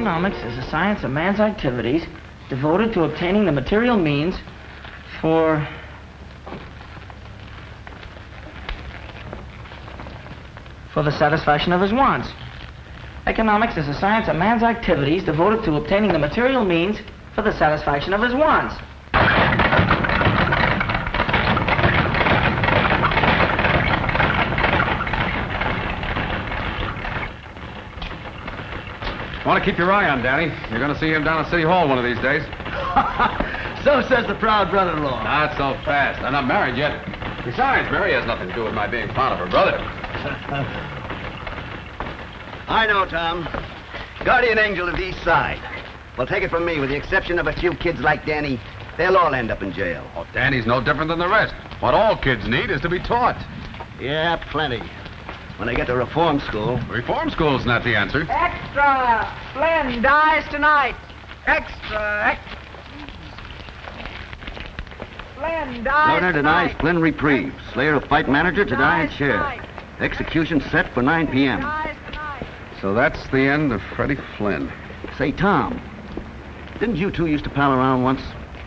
Economics is the science of man's activities devoted to obtaining the material means for the satisfaction of his wants. Economics is the science of man's activities devoted to obtaining the material means for the satisfaction of his wants. Want to keep your eye on Danny. You're going to see him down at City Hall one of these days. So says the proud brother-in-law. Not so fast. I'm not married yet. Besides, Mary has nothing to do with my being fond of her brother. I know, Tom. Guardian angel of the East Side. Well, take it from me, with the exception of a few kids like Danny, they'll all end up in jail. Oh, Danny's no different than the rest. What all kids need is to be taught. Yeah, plenty. When they get to reform school. Reform school's not the answer. Extra! Flynn dies tonight. Extra. Flynn dies Governor denies tonight. Flynn reprieve. Slayer of fight manager to die in chair. Tonight. Execution set for 9 p.m. Dies tonight. So that's the end of Freddie Flynn. Say, Tom, didn't you two used to pal around once?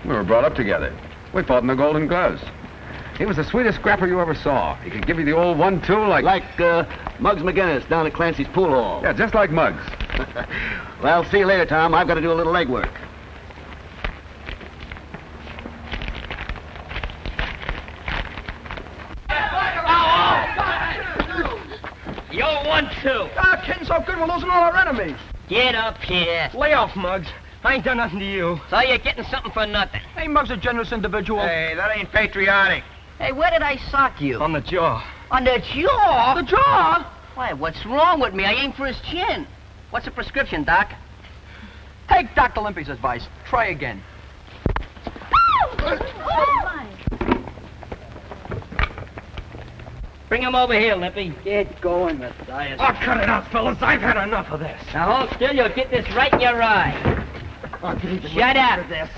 We were brought up together. We fought in the Golden Gloves. He was the sweetest scrapper you ever saw. He could give you the old 1-2 like... Like, Muggs McGinnis down at Clancy's pool hall. Yeah, just like Muggs. Well, see you later, Tom. I've got to do a little legwork. Yo, 1-2. Ah, kidding so good, we're losing all our enemies. Get up here. Lay off, Muggs. I ain't done nothing to you. So you're getting something for nothing. Hey, Muggs, a generous individual. Hey, that ain't patriotic. Hey, where did I sock you? On the jaw. On the jaw? The jaw? Why, what's wrong with me? I aimed for his chin. What's the prescription, Doc? Take Dr. Limpy's advice. Try again. Bring him over here, Limpy. Get going, Matthias. Oh, cut it out, fellas. I've had enough of this. Now hold still, you'll get this right in your eye. Shut up.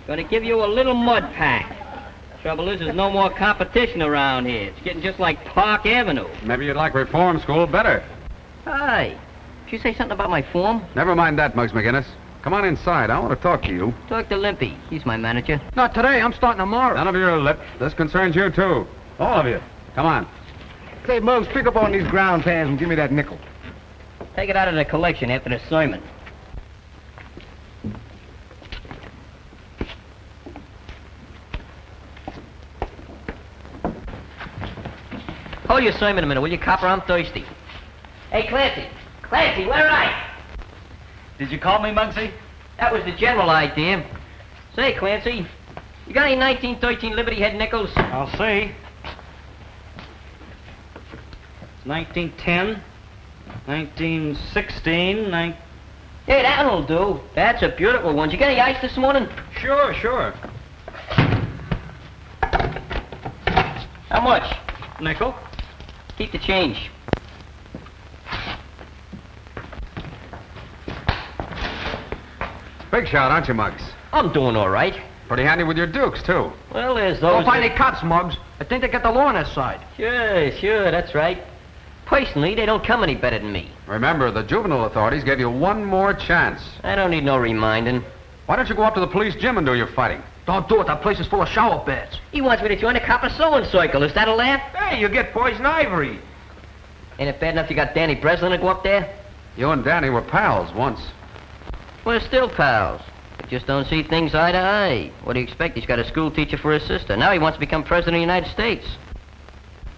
Gonna give you a little mud pack. Trouble is, there's no more competition around here. It's getting just like Park Avenue. Maybe you'd like reform school better. Hi. Did you say something about my form? Never mind that, Muggs McGinnis. Come on inside. I want to talk to you. Talk to Limpy. He's my manager. Not today. I'm starting tomorrow. None of your lip. This concerns you, too. All of you. Come on. Say, Muggs, pick up on these ground pans and give me that nickel. Take it out of the collection after the sermon. Hold your sermon a minute, will you, copper? I'm thirsty. Hey, Clancy. Clancy, where are you? Did you call me, Muggsy? That was the general idea. Say, Clancy, you got any 1913 Liberty Head nickels? I'll see. 1910, 1916, Hey, that'll do. That's a beautiful one. Did you get any ice this morning? Sure. How much? Nickel. Keep the change. Big shot, aren't you, Muggs? I'm doing all right. Pretty handy with your dukes, too. Well, there's Don't those... find any cops, Muggs. I think they got the law on their side. Sure, that's right. Personally, they don't come any better than me. Remember, the juvenile authorities gave you one more chance. I don't need no reminding. Why don't you go up to the police gym and do your fighting? Don't do it. That place is full of shower beds. He wants me to join the copper sewing circle. Is that a laugh? Hey, you get poison ivory. Ain't it bad enough you got Danny Breslin to go up there? You and Danny were pals once. We're still pals. We just don't see things eye to eye. What do you expect? He's got a school teacher for his sister. Now he wants to become president of the United States.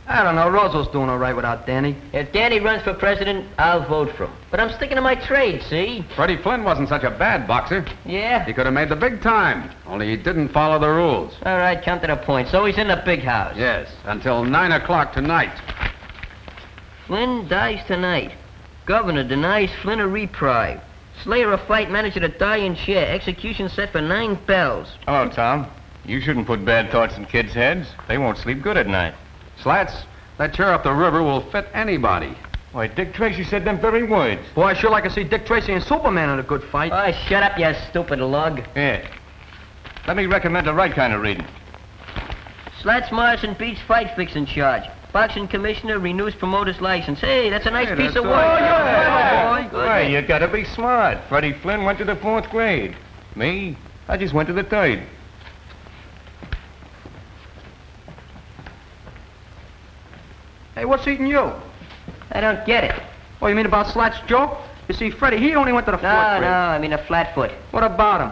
I don't know. Roswell's doing all right without Danny. If Danny runs for president, I'll vote for him. But I'm sticking to my trade, see? Freddie Flynn wasn't such a bad boxer. Yeah? He could have made the big time, only he didn't follow the rules. All right, come to the point. So he's in the big house. Yes, until 9 o'clock tonight. Flynn dies tonight. Governor denies Flynn a reprieve. Slayer of fight manager to die in chair. Execution set for 9 bells. Hello, Tom. You shouldn't put bad thoughts in kids' heads. They won't sleep good at night. Slats, that chair up the river will fit anybody. Why, Dick Tracy said them very words. Boy, I sure like to see Dick Tracy and Superman in a good fight. Oh, shut up, you stupid lug. Yeah. Let me recommend the right kind of reading. Slats Morrison beats fight fixing charge. Boxing commissioner renews promoter's license. Hey, that's a nice piece of work. Hey, Boy, good. you gotta be smart. Freddie Flynn went to the 4th grade. Me, I just went to the 3rd. Hey, what's eating you? I don't get it. Oh, you mean about Slats Joe? You see, Freddie, he only went to the 4th grade. No, I mean a flatfoot. What about him?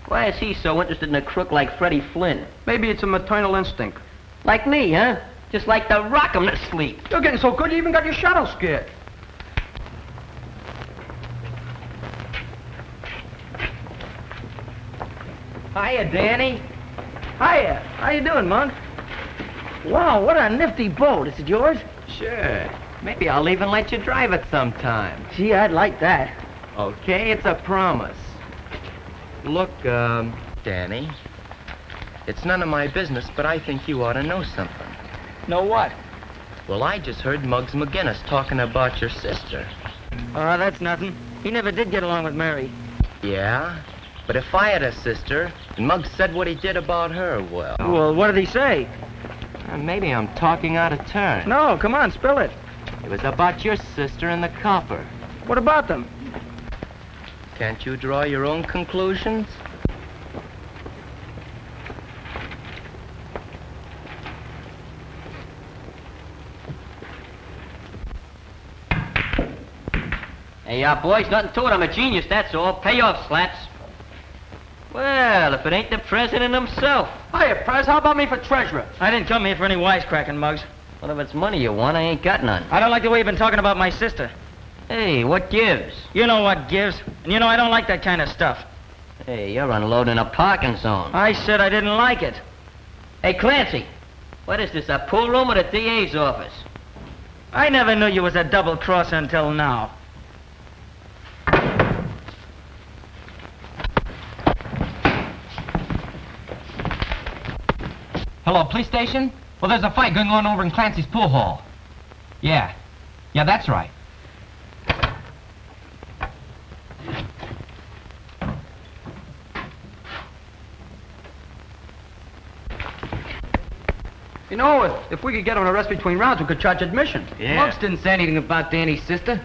Why is he so interested in a crook like Freddie Flynn? Maybe it's a maternal instinct. Like me, huh? Just like to rock him to sleep. You're getting so good you even got your shadow scared. Hiya, Danny. Hiya. How you doing, Mug? Wow, what a nifty boat. Is it yours? Sure. Maybe I'll even let you drive it sometime. Gee, I'd like that. Okay, it's a promise. Look, Danny, it's none of my business, but I think you ought to know something. Know what? Well, I just heard Muggs McGinnis talking about your sister. Oh, that's nothing. He never did get along with Mary. Yeah? But if I had a sister, and Muggs said what he did about her, well... Well, what did he say? Maybe I'm talking out of turn. No, come on, spill it. It was about your sister and the copper. What about them? Can't you draw your own conclusions? Hey, boys, nothing to it. I'm a genius, that's all. Pay off, Slats. Well, if it ain't the president himself. Hiya, Prez. How about me for treasurer? I didn't come here for any wisecracking, Muggs. Well, if it's money you want, I ain't got none. I don't like the way you've been talking about my sister. Hey, what gives? You know what gives. And you know I don't like that kind of stuff. Hey, you're unloading a parking zone. I said I didn't like it. Hey, Clancy, what is this, a pool room or the DA's office? I never knew you was a double-crosser until now. Hello, police station? Well, there's a fight going on over in Clancy's pool hall. Yeah. Yeah, that's right. You know, if we could get him an arrest between rounds, we could charge admission. Muggs didn't say anything about Danny's sister.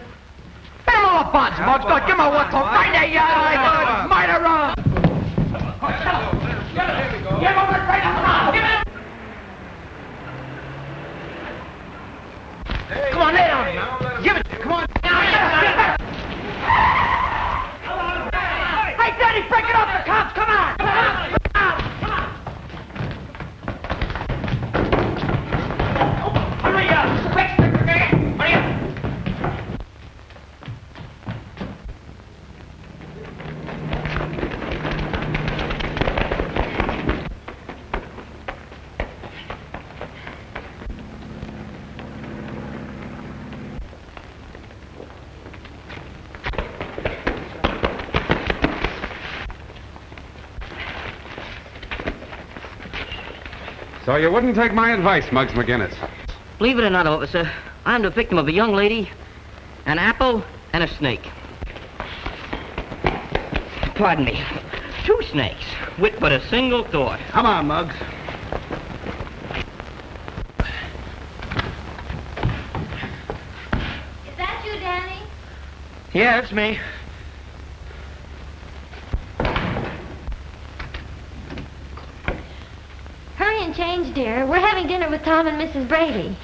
Get him all the bonds, Muggs. Good, give him a whistle. Right there, yeah. Might have run. Give him a straight up. Give him. Come on, lay down. Give it. Come on. Hey, Danny, break it off the cops. Come on. Hurry up. Quick, hurry up. So you wouldn't take my advice, Muggs McGinnis. Believe it or not, officer, I'm the victim of a young lady, an apple, and a snake. Pardon me. 2 snakes, with but a single thought. Come on, Muggs. Is that you, Danny? Yeah, it's me. Hurry and change, dear. We're having dinner with Tom and Mrs. Brady.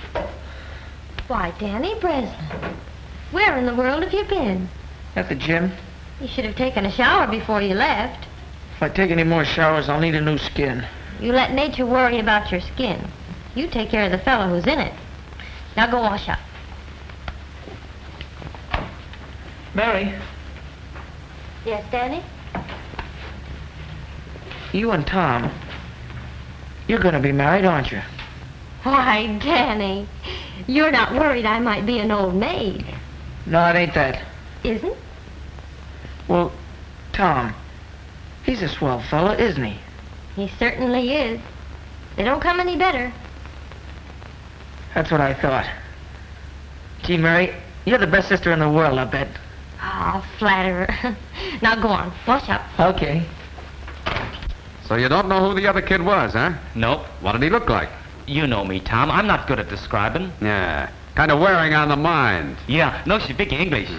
Why, Danny Breslin, where in the world have you been? At the gym. You should have taken a shower before you left. If I take any more showers, I'll need a new skin. You let nature worry about your skin. You take care of the fellow who's in it. Now go wash up. Mary, Yes, Danny? you and Tom, you're gonna be married, aren't you? Why, Danny, you're not worried I might be an old maid, No, it ain't that. isn't? Well, Tom, he's a swell fella, isn't he? He certainly is. They don't come any better. That's what I thought. Gee, Mary, you're the best sister in the world, I bet. Oh, flatterer. Now go on, wash up. Okay. So you don't know who the other kid was, huh? Nope. What did he look like? You know me, Tom. I'm not good at describing. Yeah, kind of wearing on the mind. Yeah, no speak English.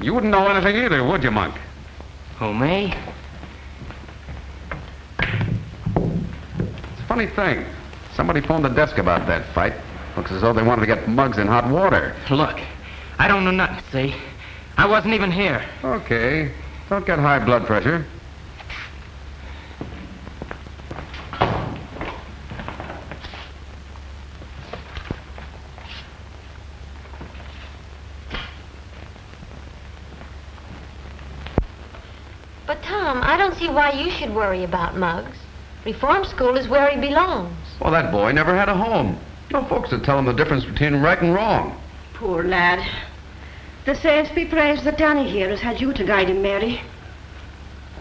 You wouldn't know anything either, would you, Monk? Who, me? It's a funny thing. Somebody phoned the desk about that fight. Looks as though they wanted to get Muggs in hot water. Look, I don't know nothing, see? I wasn't even here. Okay. Don't get high blood pressure. But, Tom, I don't see why you should worry about Muggs. Reform school is where he belongs. Well, that boy never had a home. No folks to tell him the difference between right and wrong. Poor lad. The saints be praised that Danny here has had you to guide him, Mary.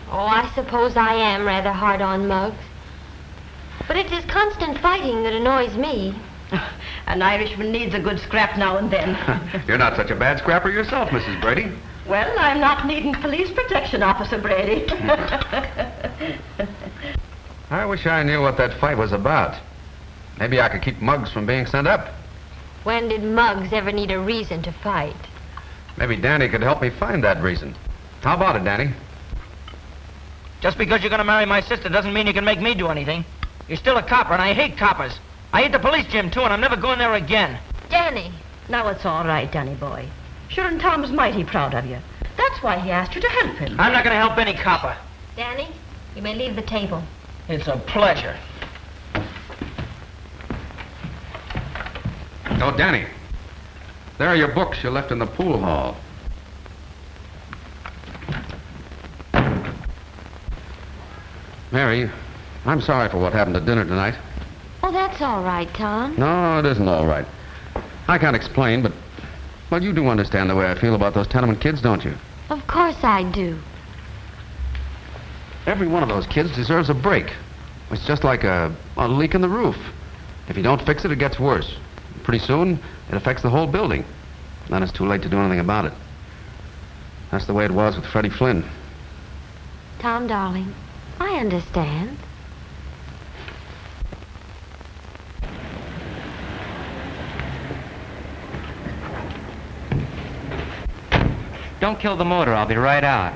Oh, I suppose I am rather hard on Muggs. But it's his constant fighting that annoys me. An Irishman needs a good scrap now and then. You're not such a bad scrapper yourself, Mrs. Brady. Well, I'm not needing police protection, Officer Brady. I wish I knew what that fight was about. Maybe I could keep Muggs from being sent up. When did Muggs ever need a reason to fight? Maybe Danny could help me find that reason. How about it, Danny? Just because you're going to marry my sister doesn't mean you can make me do anything. You're still a copper, and I hate coppers. I hate the police gym, too, and I'm never going there again. Danny. Now it's all right, Danny boy. Sure, and Tom's mighty proud of you. That's why he asked you to help him. I'm not going to help any copper. Danny, you may leave the table. It's a pleasure. Oh, Danny. There are your books you left in the pool hall. Mary, I'm sorry for what happened at dinner tonight. Oh, that's all right, Tom. No, it isn't all right. I can't explain, but... Well, you do understand the way I feel about those tenement kids, don't you? Of course I do. Every one of those kids deserves a break. It's just like a leak in the roof. If you don't fix it, it gets worse. Pretty soon, it affects the whole building. Then it's too late to do anything about it. That's the way it was with Freddie Flynn. Tom, darling, I understand. Don't kill the motor. I'll be right out.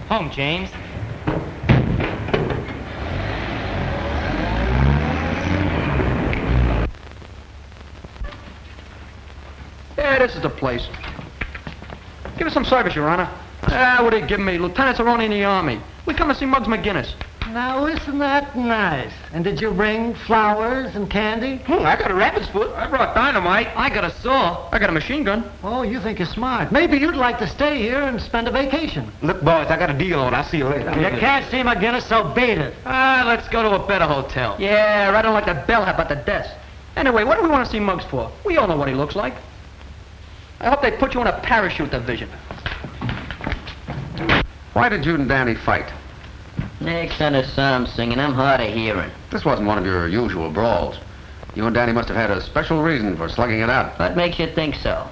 Home, James. Yeah, this is the place. Give us some service, Your Honor. What are you giving me? Lieutenants are only in the Army. We come to see Muggs McGinnis. Now, isn't that nice? And did you bring flowers and candy? I got a rabbit's foot. I brought dynamite. I got a saw. I got a machine gun. Oh, you think you're smart. Maybe you'd like to stay here and spend a vacation. Look, boys, I got a deal on. I'll see you later. You can't see McGinnis, so beat it. Let's go to a better hotel. Yeah, I don't like the bellhop at the desk. Anyway, what do we want to see Muggs for? We all know what he looks like. I hope they put you in a parachute division. Why did you and Danny fight? Next on the psalm singing, I'm hard of hearing. This wasn't one of your usual brawls. You and Danny must have had a special reason for slugging it out. What makes you think so?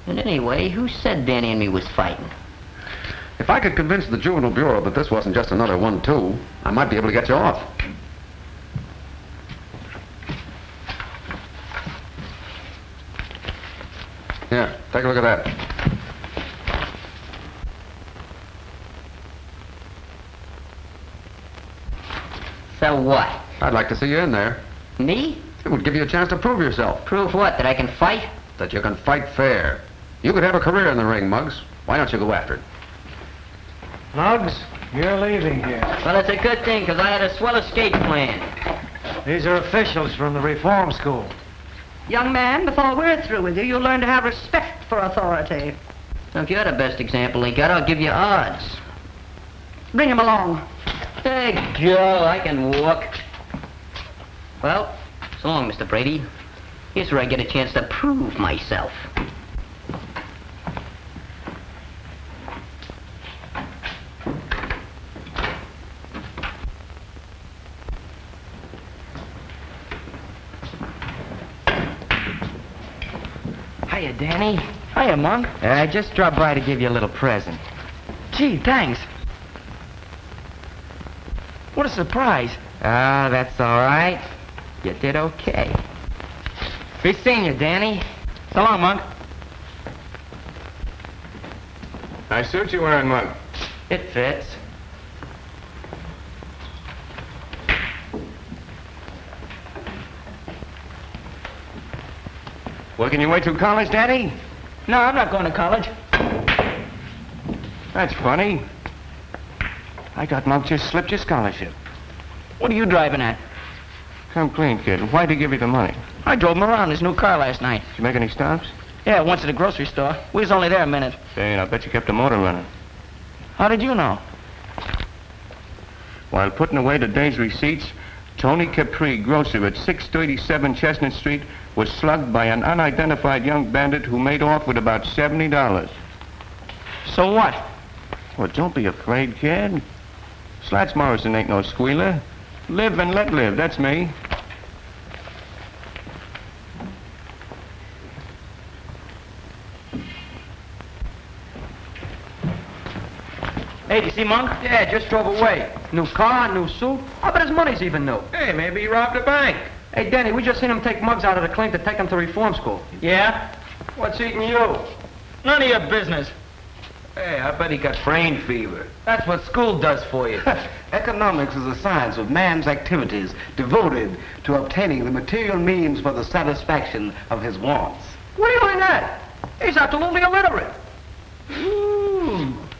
And anyway, who said Danny and me was fighting? If I could convince the Juvenile Bureau that this wasn't just another 1-2, I might be able to get you off. Here, take a look at that. So what? I'd like to see you in there. Me? It would give you a chance to prove yourself. Prove what? That I can fight? That you can fight fair. You could have a career in the ring, Muggs. Why don't you go after it? Muggs, you're leaving here. Well, it's a good thing, because I had a swell escape plan. These are officials from the reform school. Young man, before we're through with you, you'll learn to have respect for authority. Now, if you're the best example he got, I'll give you odds. Bring him along. Hey, go. I can walk. Well, so long, Mr. Brady. Here's where I get a chance to prove myself. Hiya, Danny. Hiya, Monk. I just dropped by to give you a little present. Gee, thanks. What a surprise. Ah, that's all right. You did okay. Be seeing you, Danny. So long, Monk. Nice suit you're wearing, Mug. It fits. Working your way through college, Daddy? No, I'm not going to college. That's funny. I got Mug just slipped your scholarship. What are you driving at? Come clean, kid. Why'd he give you the money? I drove him around his new car last night. Did you make any stops? Yeah, once at the grocery store. We was only there a minute. Say, and I bet you kept the motor running. How did you know? While putting away the day's receipts, Tony Capri, grocer at 637 Chestnut Street, was slugged by an unidentified young bandit who made off with about $70. So what? Well, don't be afraid, kid. Slats Morrison ain't no squealer. Live and let live, that's me. Hey, do you see Monk? Yeah, just drove away. New car, new suit. I bet his money's even new. Hey, maybe he robbed a bank. Hey, Danny, we just seen him take Muggs out of the clink to take him to reform school. Yeah? What's eating you? None of your business. Hey, I bet he got brain fever. That's what school does for you. Economics is a science of man's activities devoted to obtaining the material means for the satisfaction of his wants. What are you doing that? He's absolutely illiterate.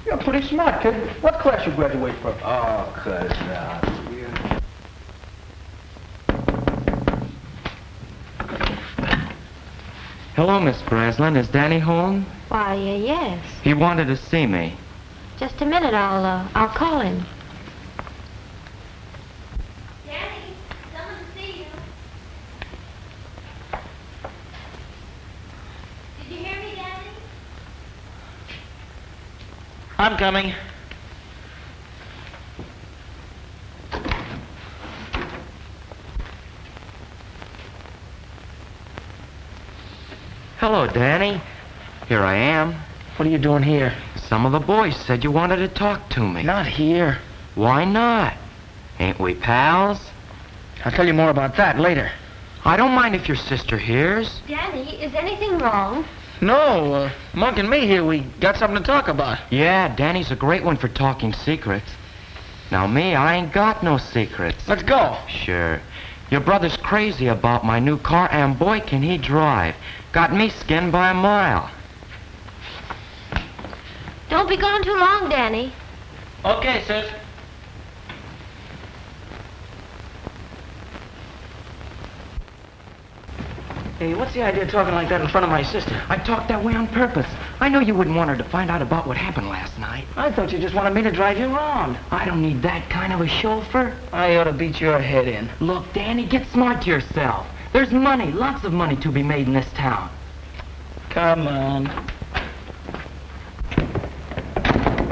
You're pretty smart, kid. What class you graduate from? Oh, cuz Hello, Miss Breslin. Is Danny home? Why, yes. He wanted to see me. Just a minute, I'll call him. Danny, someone to see you. Did you hear me, Danny? I'm coming. Hello, Danny. Here I am. What are you doing here? Some of the boys said you wanted to talk to me. Not here. Why not? Ain't we pals? I'll tell you more about that later. I don't mind if your sister hears. Danny, is anything wrong? No, Monk and me here, we got something to talk about. Yeah, Danny's a great one for talking secrets. Now me, I ain't got no secrets. Let's go. Sure. Your brother's crazy about my new car, and boy, can he drive. Got me skinned by a mile. Don't be gone too long, Danny. Okay, sis. Hey, what's the idea of talking like that in front of my sister? I talked that way on purpose. I know you wouldn't want her to find out about what happened last night. I thought you just wanted me to drive you around. I don't need that kind of a chauffeur. I ought to beat your head in. Look, Danny, get smart to yourself. There's money, lots of money to be made in this town. Come on.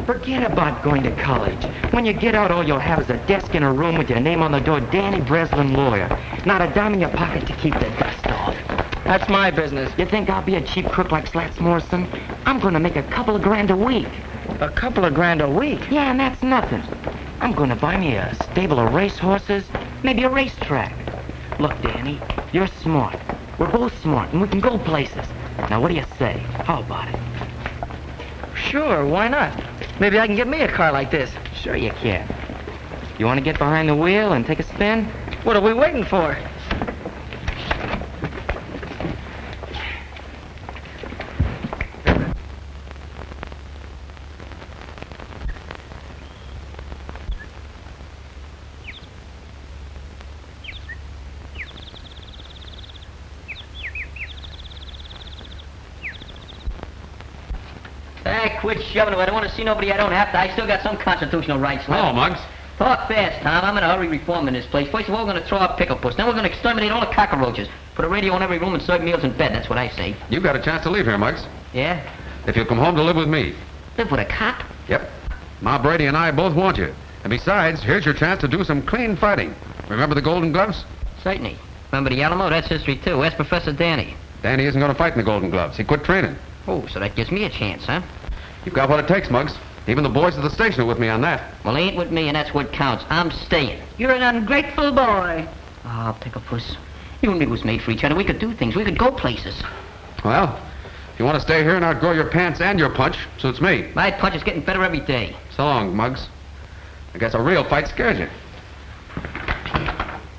Forget about going to college. When you get out, all you'll have is a desk in a room with your name on the door, Danny Breslin, lawyer. Not a dime in your pocket to keep the dust off. That's my business. You think I'll be a cheap crook like Slats Morrison? I'm going to make a couple of grand a week. A couple of grand a week? Yeah, and that's nothing. I'm going to buy me a stable of racehorses, maybe a racetrack. Look, Danny, you're smart. We're both smart, and we can go places. Now, what do you say? How about it? Sure, why not? Maybe I can get me a car like this. Sure you can. You want to get behind the wheel and take a spin? What are we waiting for? Quit shoving it. I don't want to see nobody I don't have to. I still got some constitutional rights left. Hello, Muggs. Talk fast, Tom. I'm in a hurry reforming this place. First of all, we're going to throw out Pickle Puss. Then we're going to exterminate all the cockroaches. Put a radio in every room and serve meals in bed. That's what I say. You've got a chance to leave here, Muggs. Yeah? If you'll come home to live with me. Live with a cop? Yep. Ma Brady and I both want you. And besides, here's your chance to do some clean fighting. Remember the Golden Gloves? Certainly. Remember the Alamo? That's history, too. Ask Professor Danny. Danny isn't going to fight in the Golden Gloves. He quit training. Oh, so that gives me a chance, huh? You've got what it takes, Muggs. Even the boys at the station are with me on that. Well, they ain't with me, and that's what counts. I'm staying. You're an ungrateful boy. Oh, Pickle Puss. You and me was made for each other. We could do things. We could go places. Well, if you want to stay here and outgrow your pants and your punch, suits me. My punch is getting better every day. So long, Muggs. I guess a real fight scares you.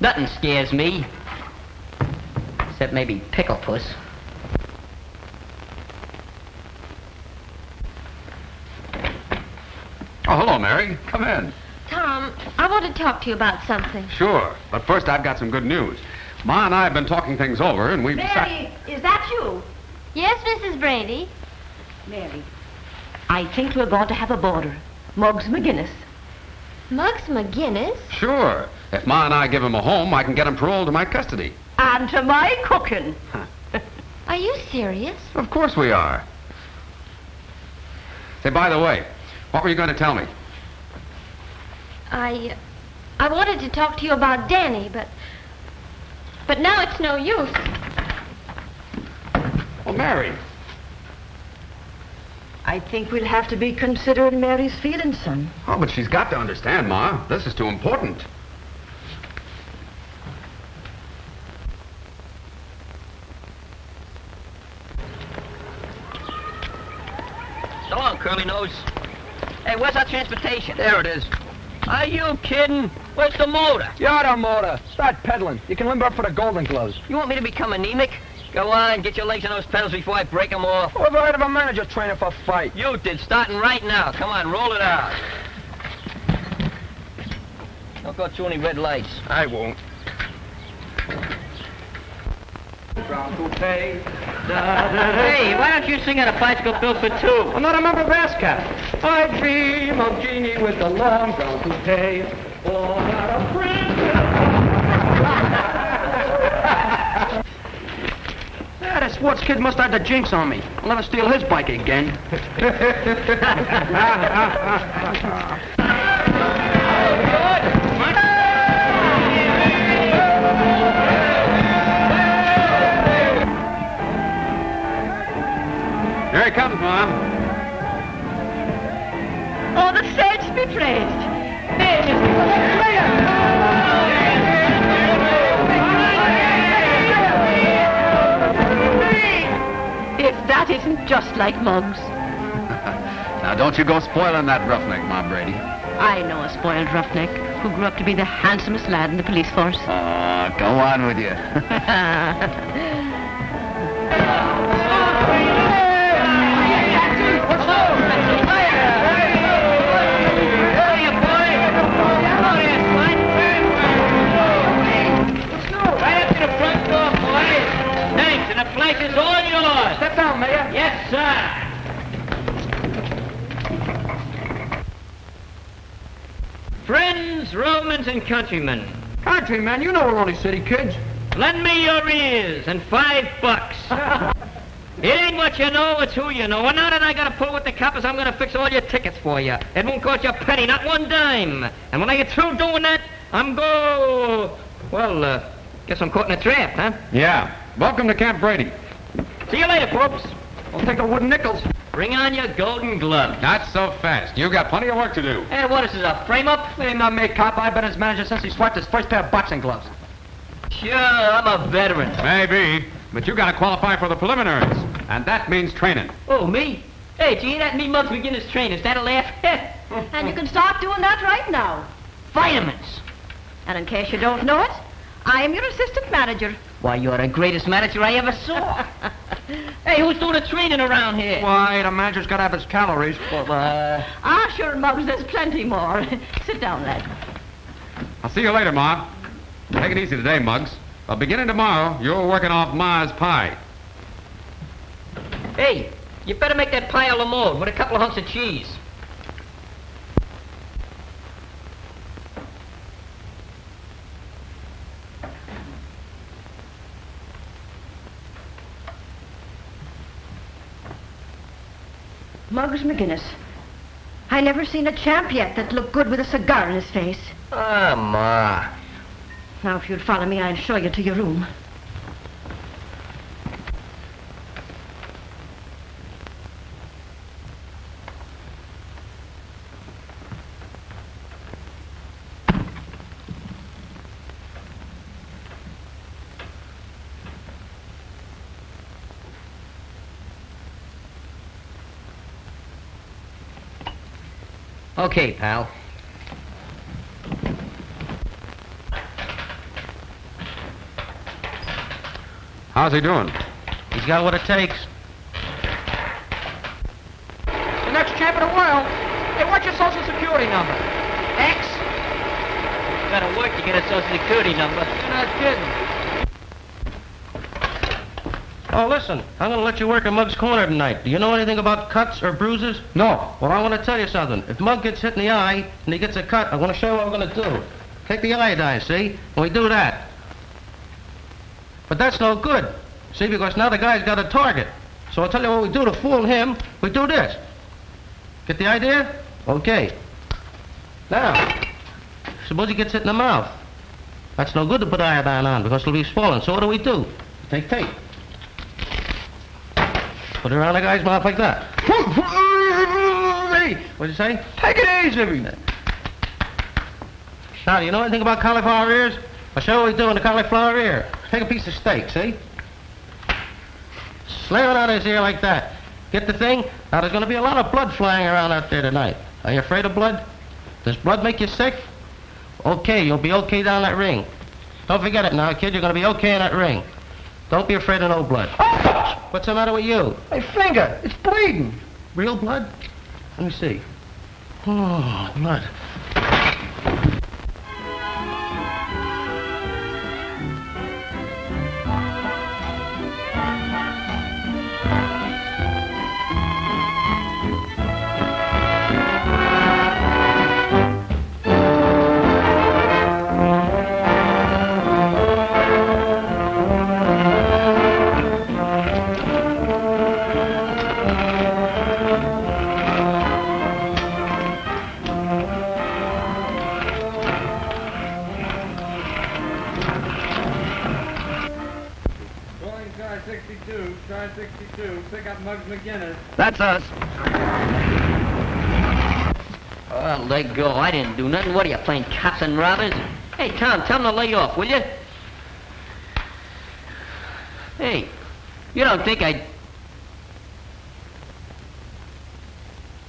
Nothing scares me. Except maybe Pickle Puss. Oh, hello, Mary. Come in. Tom, I want to talk to you about something. Sure. But first, I've got some good news. Ma and I have been talking things over, and we've decided... Mary, is that you? Yes, Mrs. Brady. Mary, I think we're going to have a boarder. Muggs McGinnis. Muggs McGinnis? Sure. If Ma and I give him a home, I can get him paroled to my custody. And to my cooking. Are you serious? Of course we are. Say, by the way, what were you going to tell me? I wanted to talk to you about Danny, but now it's no use. Well, Mary. I think we'll have to be considering Mary's feelings, son. Oh, but she's got to understand, Ma. This is too important. So long, Curly Nose. Hey, where's our transportation? There it is. Are you kidding? Where's the motor? You're the motor. Start pedaling. You can limber up for the Golden Gloves. You want me to become anemic? Go on, get your legs on those pedals before I break them off. Who ever heard of a manager training for a fight? You did, starting right now. Come on, roll it out. Don't go through any red lights. I won't. Hey, why don't you sing out a bicycle bill for two? I'm not a member of ASCAP. I dream of Jeannie with the long brown toupee. Oh, not a Yeah, that sports kid must have the jinx on me. I'll never steal his bike again. Here he comes, Ma. Oh, the saints be praised. Hey, Mr. If that isn't just like Muggs. Now, don't you go spoiling that roughneck, Ma Brady. I know a spoiled roughneck who grew up to be the handsomest lad in the police force. Go on with you. Place is all yours. Step down, Mayor. Yes, sir. Friends, Romans, and countrymen, Countryman, you know we're only city kids. lend me your ears and $5. It ain't what you know, it's who you know. And now that I gotta pull with the coppers, I'm gonna fix all your tickets for you. It won't cost you a penny, not one dime. And when I get through doing that, guess I'm caught in a trap, huh? Yeah. Welcome to Camp Brady. See you later, folks. I'll take the wooden nickels. Bring on your golden gloves. Not so fast. You've got plenty of work to do. Hey, what is this, a frame-up? Ain't not me, cop. I've been his manager since he swiped his first pair of boxing gloves. Sure, I'm a veteran. Maybe, but you got to qualify for the preliminaries, and that means training. Oh, me? Hey, gee, that me Muggs McGinnis train. Is that a laugh? And you can start doing that right now. Vitamins. And in case you don't know it, I am your assistant manager. Why, you're the greatest manager I ever saw. Hey, who's doing the training around here? Why, the manager's got to have his calories. Sure, Muggs, there's plenty more. Sit down, lad. I'll see you later, Ma. Take it easy today, Muggs. Well, beginning tomorrow, you're working off Ma's pie. Hey, you better make that pie a la mode with a couple of hunks of cheese. Muggs McGinnis. I never seen a champ yet that looked good with a cigar in his face. Ah, Ma. Now, if you'd follow me, I'll show you to your room. Okay, pal. How's he doing? He's got what it takes. The next champ in the world. Hey, what's your social security number? X? You gotta work to get a social security number. You're not kidding. Oh, listen, I'm going to let you work at Mug's Corner tonight. Do you know anything about cuts or bruises? No. Well, I want to tell you something. If Mug gets hit in the eye and he gets a cut, I want to show you what we're going to do. Take the iodine, see? And we do that. But that's no good, see, because now the guy's got a target. So I'll tell you what we do to fool him. We do this. Get the idea? Okay. Now, suppose he gets hit in the mouth. That's no good to put iodine on because it'll be swollen. So what do? Take tape. Put it around the guy's mouth like that. What'd you say? Take it easy. Now, do you know anything about cauliflower ears? I'll show you what we do in the cauliflower ear. Take a piece of steak, see? Slam it out his ear like that. Get the thing? Now, there's going to be a lot of blood flying around out there tonight. Are you afraid of blood? Does blood make you sick? Okay, you'll be okay down that ring. Don't forget it now, kid. You're going to be okay in that ring. Don't be afraid of no blood. What's the matter with you? My finger. It's bleeding. Real blood? Let me see. Oh, blood. That's us. Oh, let go. I didn't do nothing. What are you, playing cops and robbers? Hey, Tom, tell them to lay off, will you? Hey, you don't think I'd...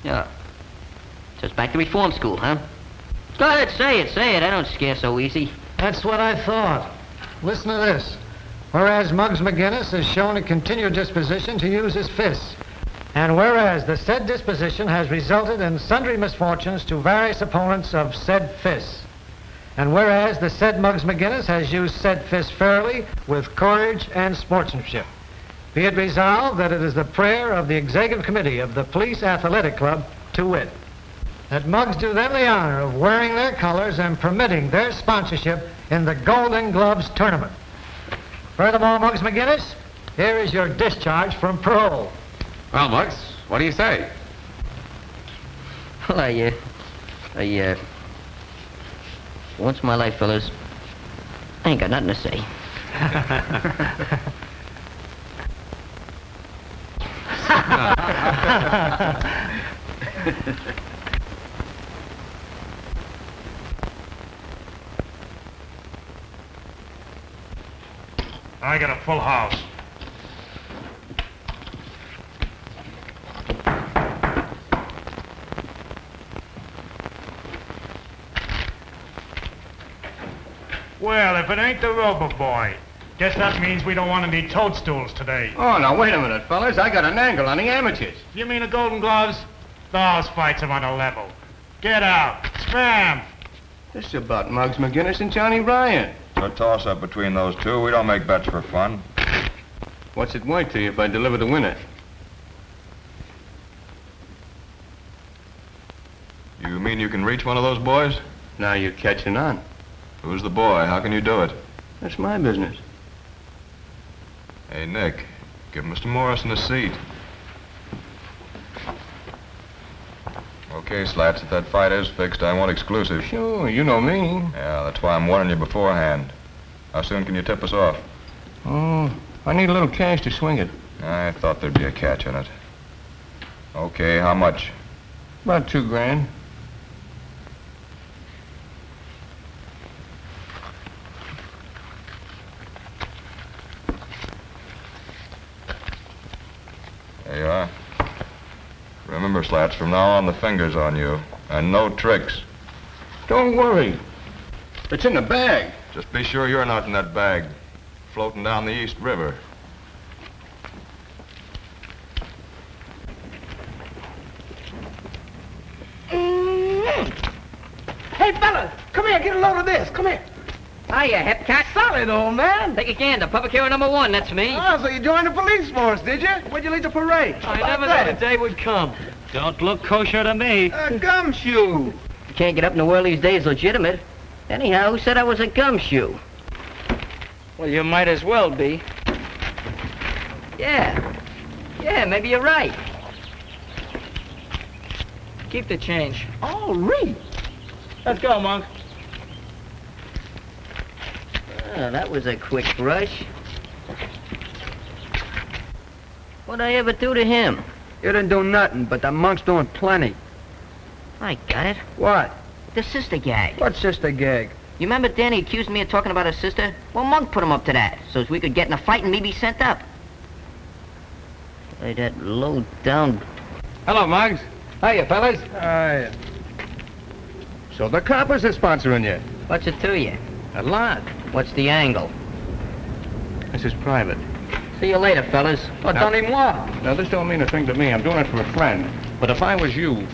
Yeah. Just back to reform school, huh? Go ahead, say it. I don't scare so easy. That's what I thought. Listen to this. Whereas Muggs McGinnis has shown a continued disposition to use his fists. And whereas the said disposition has resulted in sundry misfortunes to various opponents of said fists. And whereas the said Muggs McGinnis has used said fists fairly, with courage and sportsmanship. Be it resolved that it is the prayer of the Executive Committee of the Police Athletic Club, to wit, that Muggs do them the honor of wearing their colors and permitting their sponsorship in the Golden Gloves tournament. Furthermore, Muggs McGinnis, here is your discharge from parole. Well, Muggs, what do you say? Well, once in my life, fellas, I ain't got nothing to say. I got a full house. Well, if it ain't the Rover Boy. Guess that means we don't want any toadstools today. Oh, now, wait a minute, fellas. I got an angle on the amateurs. You mean the Golden Gloves? Those fights are on a level. Get out. Spam. This is about Muggs McGinnis and Johnny Ryan. A toss-up between those two. We don't make bets for fun. What's it worth to you if I deliver the winner? You mean you can reach one of those boys? Now you're catching on. Who's the boy? How can you do it? That's my business. Hey, Nick, give Mr. Morrison a seat. Okay, Slats, if that fight is fixed, I want exclusive. Sure, you know me. Yeah, that's why I'm warning you beforehand. How soon can you tip us off? Oh, I need a little cash to swing it. I thought there'd be a catch in it. Okay, how much? About $2,000. There you are. Remember, Slats, from now on the finger's on you. And no tricks. Don't worry. It's in the bag. Just be sure you're not in that bag. Floating down the East River. Hey, fella, come here, get a load of this. Come here. Hiya, Hepcat. Solid, old man. Take a gander. Public hero number 1, that's me. Oh, so you joined the police force, did you? When'd you leave the parade? I never knew the day would come. Don't look kosher to me. A gumshoe. You can't get up in the world these days legitimate. Anyhow, who said I was a gumshoe? Well, you might as well be. Yeah, maybe you're right. Keep the change. Oh, Reed. Let's go, Monk. Oh, that was a quick rush. What'd I ever do to him? You didn't do nothing, but the monk's doing plenty. I got it. What? The sister gag. What sister gag? You remember Danny accused me of talking about his sister? Well, Monk put him up to that, so as we could get in a fight and me be sent up. Hey, that low-down... Hello, Muggs. Hiya, fellas. Hiya. So the coppers are sponsoring you. What's it to you? A lot. What's the angle? This is private. See you later, fellas. What, done him what? Now, this don't mean a thing to me. I'm doing it for a friend. But if I was you,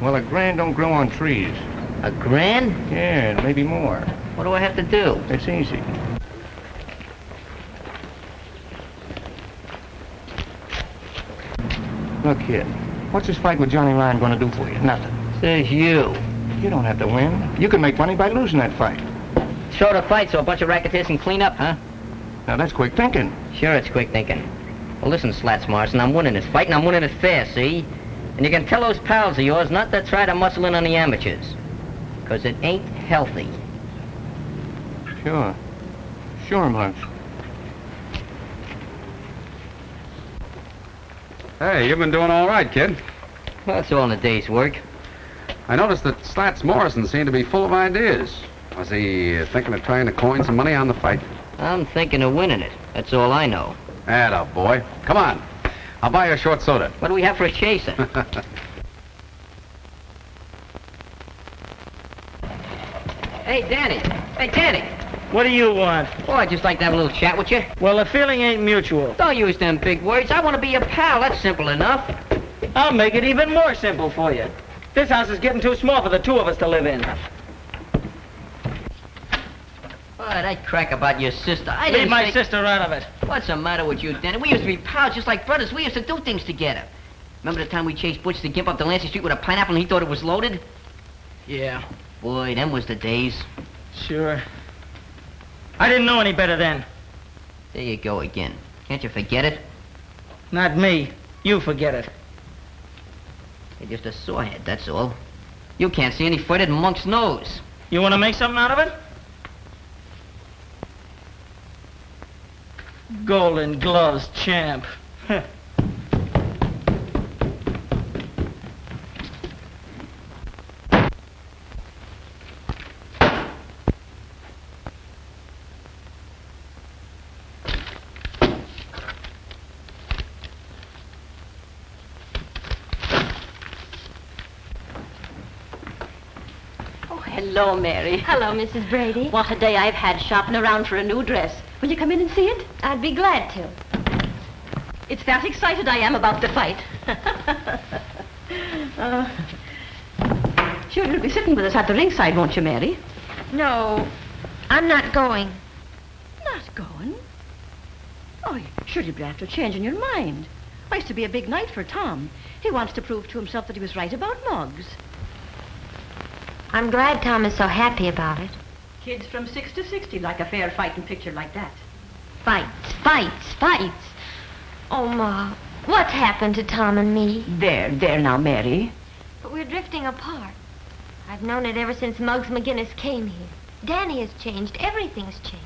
well, $1,000 don't grow on trees. $1,000? Yeah, maybe more. What do I have to do? It's easy. Look, kid, what's this fight with Johnny Ryan going to do for you? Nothing. Says you. You don't have to win. You can make money by losing that fight. Short a fight so a bunch of racketeers can clean up, huh? Now, that's quick thinking. Sure, it's quick thinking. Well, listen, Slats Morrison, I'm winning this fight, and I'm winning it fair, see? And you can tell those pals of yours not to try to muscle in on the amateurs. Because it ain't healthy. Sure. Sure, Muggs. Hey, you've been doing all right, kid. Well, that's all in a day's work. I noticed that Slats Morrison seemed to be full of ideas. Was he thinking of trying to coin some money on the fight? I'm thinking of winning it. That's all I know. Atta boy. Come on. I'll buy you a short soda. What do we have for a chaser? Hey, Danny. Hey, Danny. What do you want? Oh, I'd just like to have a little chat with you. Well, the feeling ain't mutual. Don't use them big words. I want to be your pal. That's simple enough. I'll make it even more simple for you. This house is getting too small for the two of us to live in. Oh, that crack about your sister. I Leave didn't my say... sister out of it. What's the matter with you, Danny? We used to be pals just like brothers. We used to do things together. Remember the time we chased Butch the Gimp up Delancey Street with a pineapple and he thought it was loaded? Yeah. Boy, them was the days. Sure. I didn't know any better then. There you go again. Can't you forget it? Not me. You forget it. You're just a sorehead, that's all. You can't see any further than Monk's nose. You want to make something out of it? Golden Gloves champ. Hello, Mary. Hello, Mrs. Brady. What a day I've had shopping around for a new dress. Will you come in and see it? I'd be glad to. It's that excited I am about the fight. Sure, you'll be sitting with us at the ringside, won't you, Mary? No, I'm not going. Not going? Oh, sure you'll be after changing your mind. Why, it's to be a big night for Tom. He wants to prove to himself that he was right about Muggs. I'm glad Tom is so happy about it. Kids from 6 to 60 like a fair fighting picture like that. Fights, fights, fights. Oh, Ma, what's happened to Tom and me? There now, Mary. But we're drifting apart. I've known it ever since Muggs McGinnis came here. Danny has changed. Everything's changed.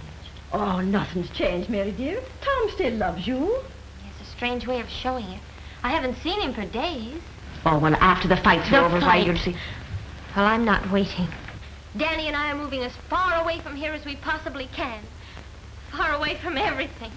Oh, nothing's changed, Mary dear. Tom still loves you. He has a strange way of showing it. I haven't seen him for days. Oh, well, after the fight's over, why you'll see... Well, I'm not waiting. Danny and I are moving as far away from here as we possibly can. Far away from everything.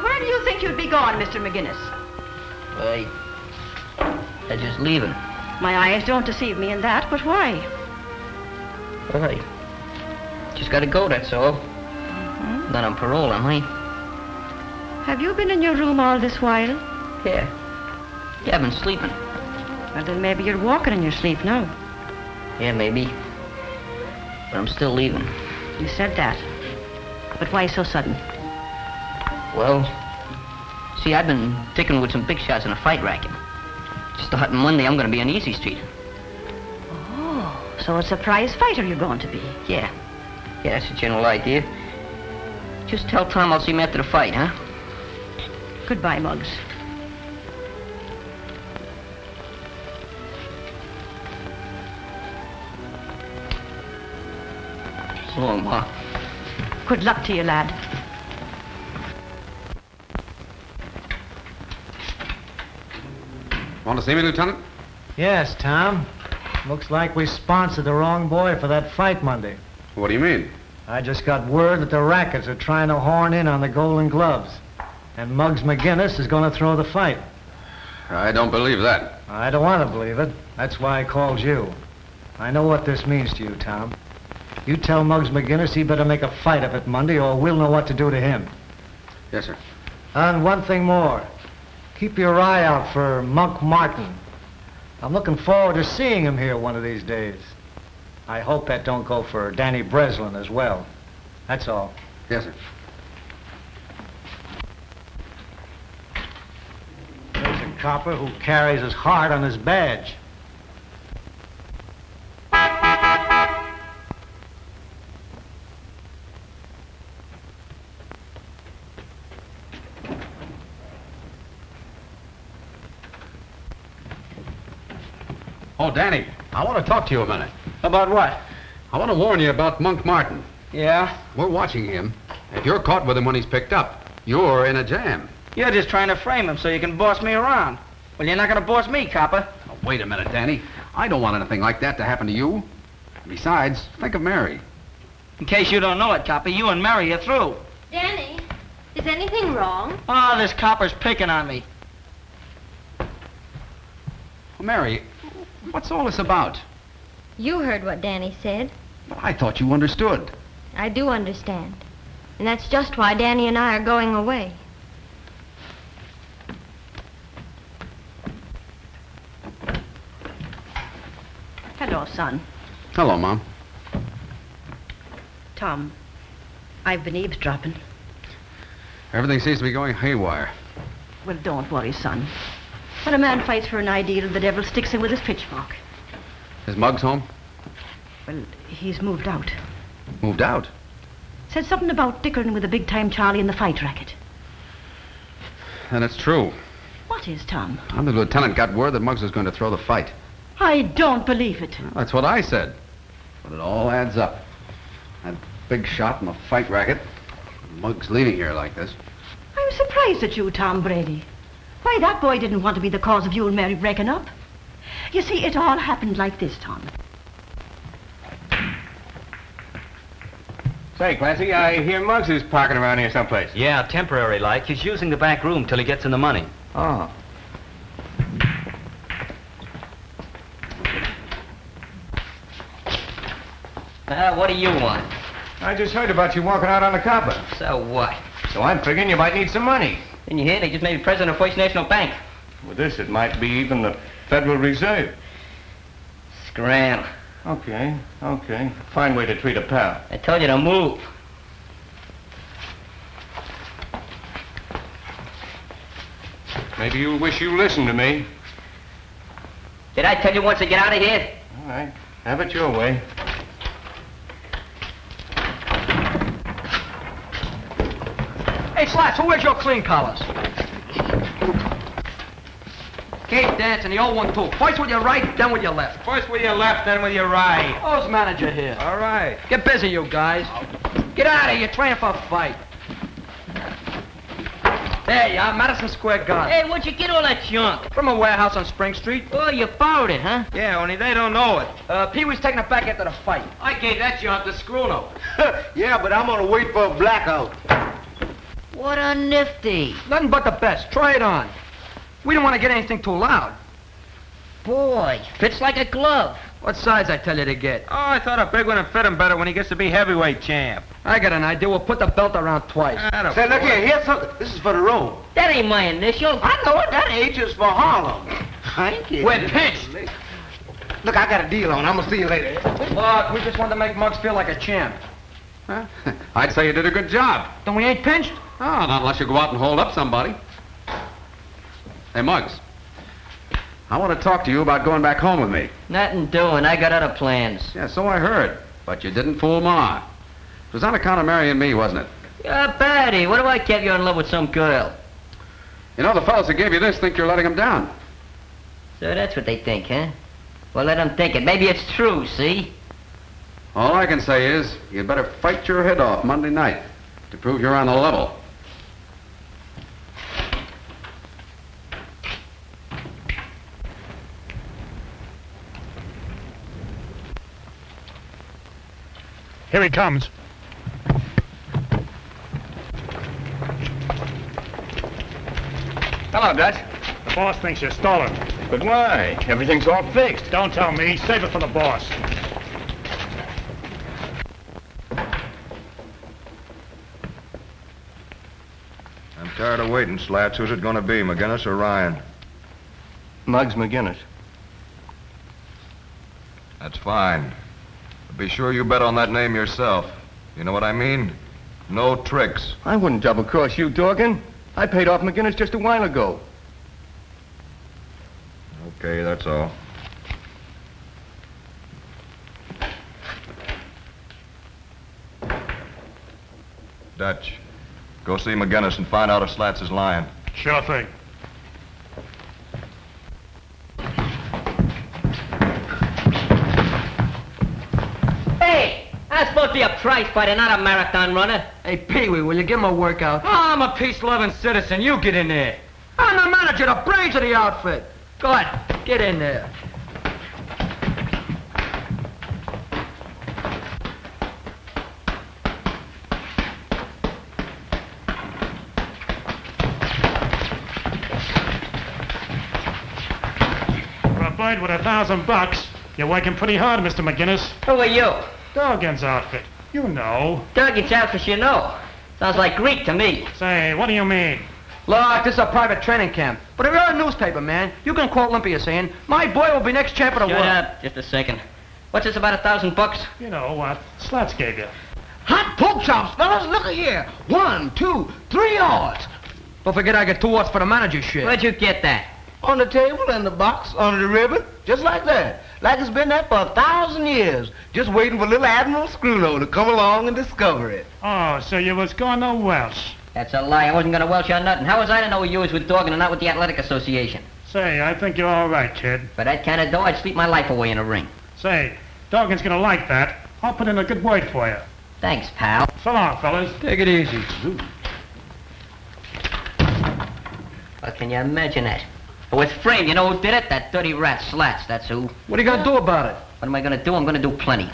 Where do you think you'd be gone, Mr. McGinnis? I just leaving. My eyes don't deceive me in that, but why? All right. Just gotta go, that's all. Then on parole, am I? Have you been in your room all this while? Yeah. Yeah, I've been sleeping. Well, then maybe you're walking in your sleep now. Yeah, maybe. But I'm still leaving. You said that. But why so sudden? Well, see, I've been ticking with some big shots in a fight racket. Starting Monday, I'm gonna be on Easy Street. Oh, so a surprise fighter you're going to be. Yeah. Yeah, that's the general idea. Just tell Tom I'll see him after the fight, huh? Goodbye, Muggs. So long, Ma. Good luck to you, lad. Want to see me, Lieutenant? Yes, Tom. Looks like we sponsored the wrong boy for that fight Monday. What do you mean? I just got word that the Rackets are trying to horn in on the Golden Gloves. And Muggs McGinnis is going to throw the fight. I don't believe that. I don't want to believe it. That's why I called you. I know what this means to you, Tom. You tell Muggs McGinnis he better make a fight of it Monday or we'll know what to do to him. Yes, sir. And one thing more. Keep your eye out for Monk Martin. I'm looking forward to seeing him here one of these days. I hope that don't go for Danny Breslin as well. That's all. Yes, sir. There's a copper who carries his heart on his badge. Oh, Danny, I want to talk to you a minute. About what? I want to warn you about Monk Martin. Yeah? We're watching him. If you're caught with him when he's picked up, you're in a jam. You're just trying to frame him so you can boss me around. Well, you're not going to boss me, copper. Oh, wait a minute, Danny. I don't want anything like that to happen to you. Besides, think of Mary. In case you don't know it, copper, you and Mary are through. Danny, is anything wrong? Oh, this copper's picking on me. Mary, what's all this about? You heard what Danny said. Well, I thought you understood. I do understand. And that's just why Danny and I are going away. Hello, son. Hello, Mom. Tom, I've been eavesdropping. Everything seems to be going haywire. Well, don't worry, son. When a man fights for an ideal, the devil sticks him with his pitchfork. Is Muggs home? Well, he's moved out. Moved out? Said something about dickering with the big-time Charlie in the fight racket. Then it's true. What is, Tom? The lieutenant got word that Muggs was going to throw the fight. I don't believe it. Well, that's what I said. But it all adds up. That big shot in the fight racket. Muggs leaving here like this. I'm surprised at you, Tom Brady. Why, that boy didn't want to be the cause of you and Mary breaking up. You see, it all happened like this, Tom. Say, Clancy, I hear Muggs is parking around here someplace. Yeah, temporary like. He's using the back room till he gets in the money. Oh. What do you want? I just heard about you walking out on the copper. So what? So I'm figuring you might need some money. Didn't you hear? They just made me president of First National Bank. With this, it might be even the Federal Reserve. Scram. Okay. Fine way to treat a pal. I told you to move. Maybe you'll wish you listened to me. Did I tell you once to get out of here? All right. Have it your way. Hey, Slats, where's your clean collars? Keep dancing, the old one, too. First with your right, then with your left. First with your left, then with your right. Who's manager here? All right. Get busy, you guys. Get out of here, you're training for a fight. There you are, Madison Square Garden. Hey, where'd you get all that junk? From a warehouse on Spring Street. Oh, you borrowed it, huh? Yeah, only they don't know it. Pee-wee's taking it back after the fight. I gave that junk to Scruno. Yeah, but I'm gonna wait for a blackout. What a nifty. Nothing but the best. Try it on. We don't want to get anything too loud. Boy, fits like a glove. What size I tell you to get? Oh, I thought a big one would fit him better when he gets to be heavyweight champ. I got an idea. We'll put the belt around twice. Say, look here, here's something. This is for the road. That ain't my initial. I know it. That H is for Harlem. I ain't kidding. We're pinched. Look, I got a deal on. I'm gonna see you later. Look, we just wanted to make Muggs feel like a champ. Huh? I'd say you did a good job. Then we ain't pinched? Oh, not unless you go out and hold up somebody. Hey, Muggs. I want to talk to you about going back home with me. Nothing doing. I got other plans. Yeah, so I heard. But you didn't fool Ma. It was on account of marrying me, wasn't it? Yeah, Patty, what do I get you in love with some girl? You know, the fellows that gave you this think you're letting them down. So that's what they think, huh? Well, let them think it. Maybe it's true, see? All I can say is, you'd better fight your head off Monday night to prove you're on the level. Here he comes. Hello, Dutch. The boss thinks you're stolen. But why? Everything's all fixed. Don't tell me. Save it for the boss. I'm tired of waiting, Slats. Who's it going to be, McGinnis or Ryan? Muggs McGinnis. That's fine. But be sure you bet on that name yourself. You know what I mean? No tricks. I wouldn't double-cross you, Dorgan. I paid off McGinnis just a while ago. Okay, that's all. Dutch, go see McGinnis and find out if Slats is lying. Sure thing. Hey, I'm supposed to be a prize fighter, not a marathon runner. Hey, Pee-wee, will you give him a workout? Oh, I'm a peace-loving citizen. You get in there. I'm the manager, the brains of the outfit. Go ahead, get in there. For a bird with $1,000, you're working pretty hard, Mr. McGinnis. Who are you? Dorgan's outfit. You know. Durgan's outfit, you know. Sounds like Greek to me. Say, what do you mean? Look, this is a private training camp. But if you're a newspaper man, you can quote Olympia saying, my boy will be next champ of the Shut world. up. Just a second. What's this about $1,000? You know what Slats gave you. Hot pork chops, fellas. Look at here. 1, 2, 3 yards. Don't forget I get 2 odds for the manager shit. Where'd you get that? On the table and the box, under the ribbon. Just like that. Like it's been there for 1,000 years. Just waiting for little Admiral Scruno to come along and discover it. Oh, so you was going to Welsh. That's a lie. I wasn't going to Welsh on nothing. How was I to know you was with Dorgan and not with the Athletic Association? Say, I think you're all right, kid. For that kind of dough, I'd sleep my life away in a ring. Say, Dorgan's gonna like that. I'll put in a good word for you. Thanks, pal. So long, fellas. Take it easy. Well, can you imagine that? With Frame, you know who did it? That dirty rat Slats, that's who. What are you gonna do about it? What am I gonna do? I'm gonna do plenty.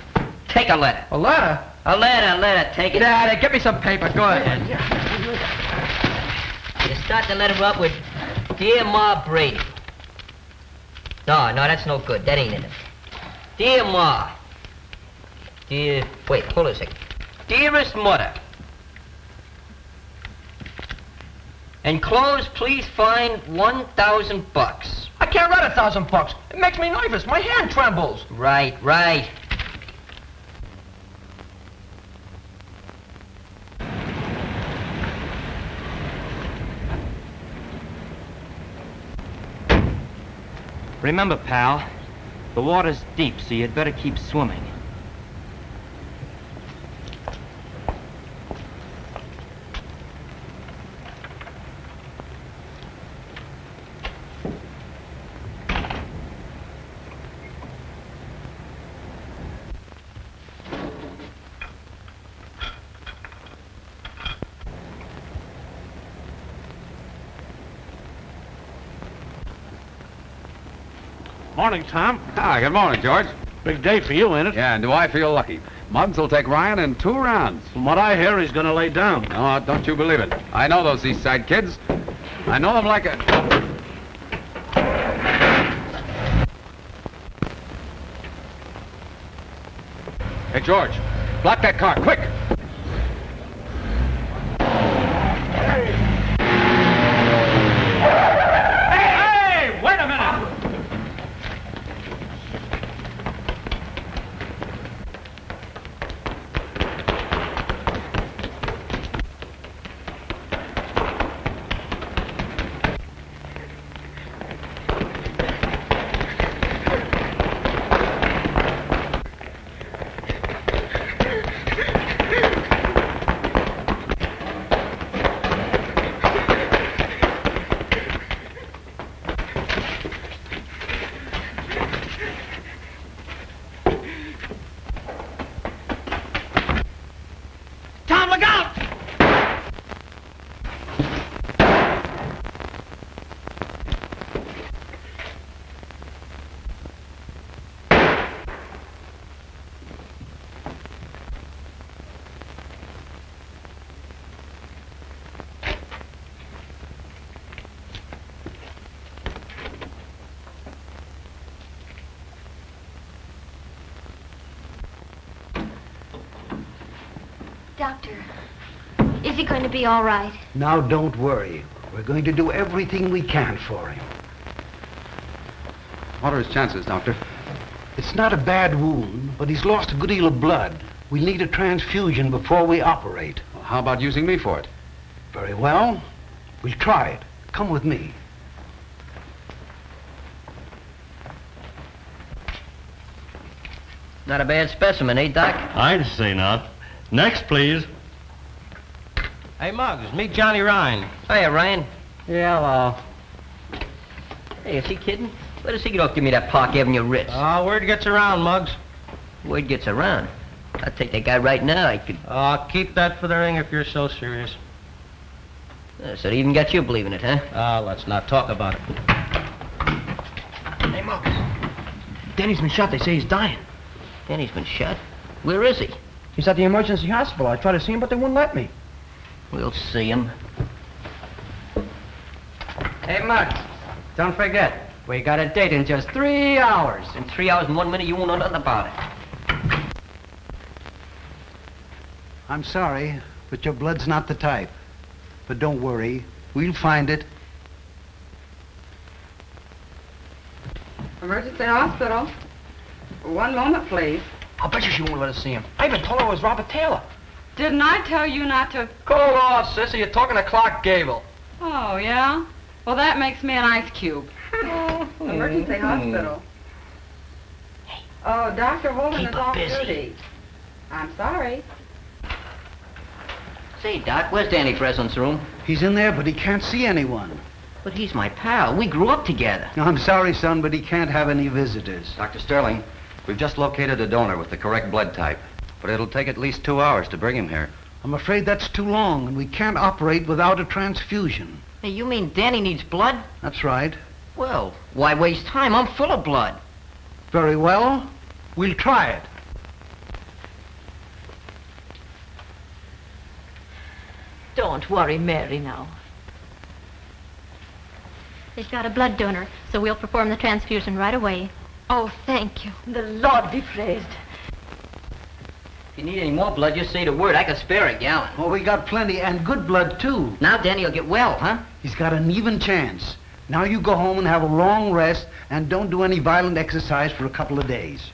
Take a letter. A letter? I'll let her take it. Daddy, get me some paper. Go ahead. You start the letter up with, Dear Ma Brady. No, that's no good. That ain't in it. Dear Ma. Wait, hold a second. Dearest Mother. Enclosed, please find $1,000. I can't write $1,000. It makes me nervous. My hand trembles. Right. Remember, pal, the water's deep, so you'd better keep swimming. Morning, Tom. Ah, good morning, George. Big day for you, ain't it? Yeah, and do I feel lucky? Muggs will take Ryan in 2 rounds. From what I hear, he's going to lay down. No, don't you believe it. I know those East Side kids. I know them like a... Hey, George, block that car, quick! Hey, wait a minute! Doctor, is he going to be all right? Now, don't worry. We're going to do everything we can for him. What are his chances, Doctor? It's not a bad wound, but he's lost a good deal of blood. We'll need a transfusion before we operate. Well, how about using me for it? Very well. We'll try it. Come with me. Not a bad specimen, eh, Doc? I'd say not. Next, please. Hey, Muggs, meet Johnny Ryan. Hiya, Ryan. Yeah, well. Hey, is he kidding? Where does he get off? Give me that Park Avenue Ritz. Word gets around, Muggs. Word gets around. I'd take that guy right now. I could... Keep that for the ring if you're so serious. So they even got you believing it, huh? Let's not talk about it. Hey, Muggs. Danny's been shot. They say he's dying. Danny's been shot? Where is he? He's at the emergency hospital. I tried to see him, but they wouldn't let me. We'll see him. Hey, Muggs, don't forget, we got a date in just 3 hours. In 3 hours and 1 minute, you won't know nothing about it. I'm sorry, but your blood's not the type. But don't worry. We'll find it. Emergency hospital. 1 moment, please. I'll bet you she won't let us see him. I even told her it was Robert Taylor. Didn't I tell you not to... Call off, sissy. You're talking to Clark Gable. Oh, yeah? Well, that makes me an ice cube. Emergency hospital. Hey. Oh, Dr. Holden Keep is her off busy. duty. I'm sorry. Say, Doc, where's Danny Freslin's room? He's in there, but he can't see anyone. But he's my pal. We grew up together. I'm sorry, son, but he can't have any visitors. Dr. Sterling, we've just located a donor with the correct blood type. But it'll take at least 2 hours to bring him here. I'm afraid that's too long, and we can't operate without a transfusion. Hey, you mean Danny needs blood? That's right. Well, why waste time? I'm full of blood. Very well. We'll try it. Don't worry, Mary, now. They've got a blood donor, so we'll perform the transfusion right away. Oh, thank you. The Lord be praised. If you need any more blood, just say the word. I can spare a gallon. Well, we got plenty, and good blood, too. Now Danny will get well, huh? He's got an even chance. Now you go home and have a long rest, and don't do any violent exercise for a couple of days.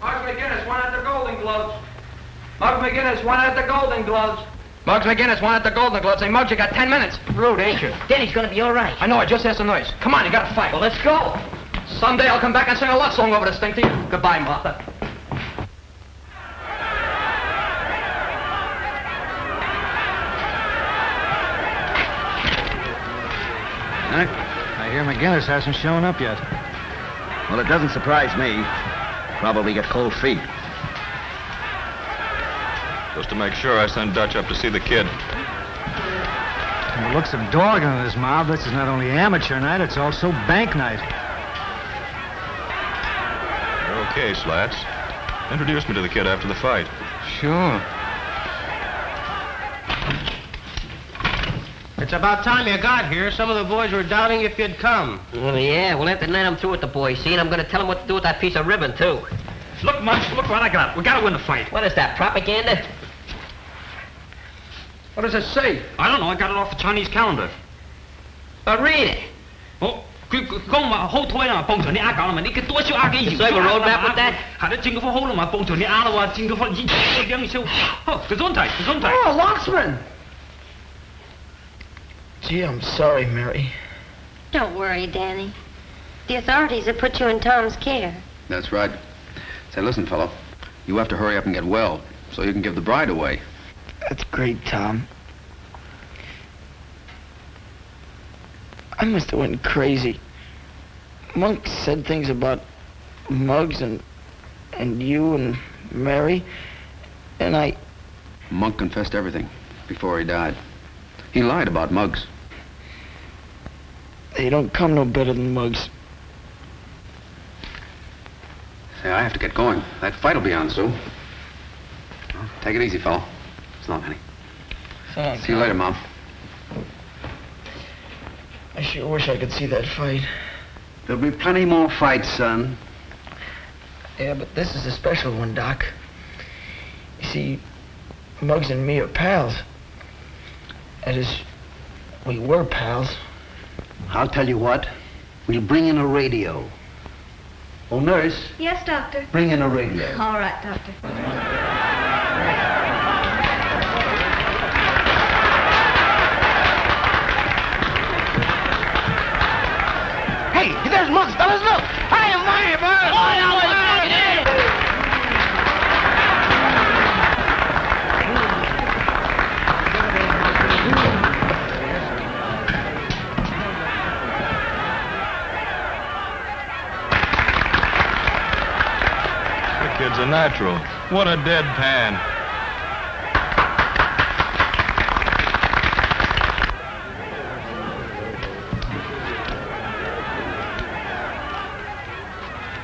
Muggs McGinnis won at the Golden Gloves. Muggs McGinnis won at the Golden Gloves. Muggs McGinnis won at the Golden Gloves. Hey, Muggs, you got 10 minutes. Rude, ain't you? Danny's gonna be all right. I know, I just asked the nurse. Come on, you gotta fight. Well, let's go. Someday I'll come back and sing a love song over this thing to you. Goodbye, Martha. I hear McGinnis hasn't shown up yet. Well, it doesn't surprise me. Probably got cold feet. Just to make sure, I sent Dutch up to see the kid. From the looks of dogging in his mouth, this is not only amateur night, it's also bank night. You're okay, Slats. Introduce me to the kid after the fight. Sure. It's about time you got here. Some of the boys were doubting if you'd come. Well, yeah, we'll have to let him through with the boys, see? And I'm gonna tell him what to do with that piece of ribbon, too. Look, Muggs, look what I got. We gotta win the fight. What is that, propaganda? What does it say? I don't know. I got it off the Chinese calendar. Read it. Oh, so I have a road map with that? Oh, Locksman! Gee, I'm sorry, Mary. Don't worry, Danny. The authorities have put you in Tom's care. That's right. Say, listen, fellow. You have to hurry up and get well so you can give the bride away. That's great, Tom. I must have went crazy. Monk said things about Muggs and you and Mary, and I... Monk confessed everything before he died. He lied about Muggs. They don't come no better than Muggs. Say, I have to get going. That fight will be on soon. Well, take it easy, fellow. So long, honey. So long, See you later, Mom. I sure wish I could see that fight. There'll be plenty more fights, son. Yeah, but this is a special one, Doc. You see, Muggs and me are pals. That is, we were pals. I'll tell you what. We'll bring in a radio. Oh, nurse, Yes, Doctor. bring in a radio. All right, Doctor. Hey, there's Muggs, fellas, look! Hi, my boys! Oh, yeah, The kid's a natural. What a deadpan.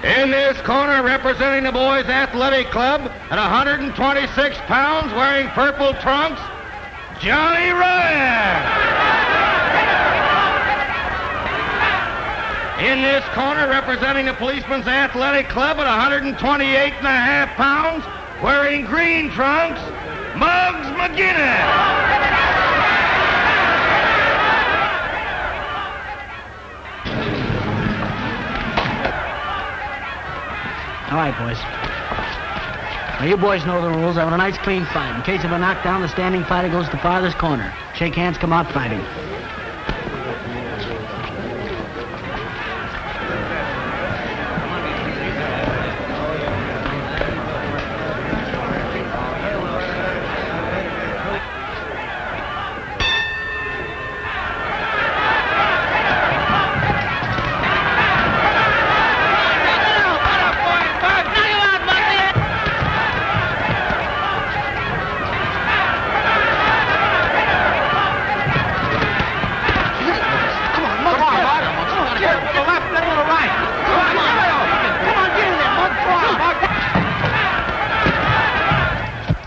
In this corner, representing the boys' athletic club at 126 pounds, wearing purple trunks, Johnny Ryan. In this corner, representing the policeman's athletic club at 128.5 pounds, wearing green trunks, Muggs McGinnis. All right, boys. Now, you boys know the rules. I want a nice, clean fight. In case of a knockdown, the standing fighter goes to the farthest corner. Shake hands, come out fighting.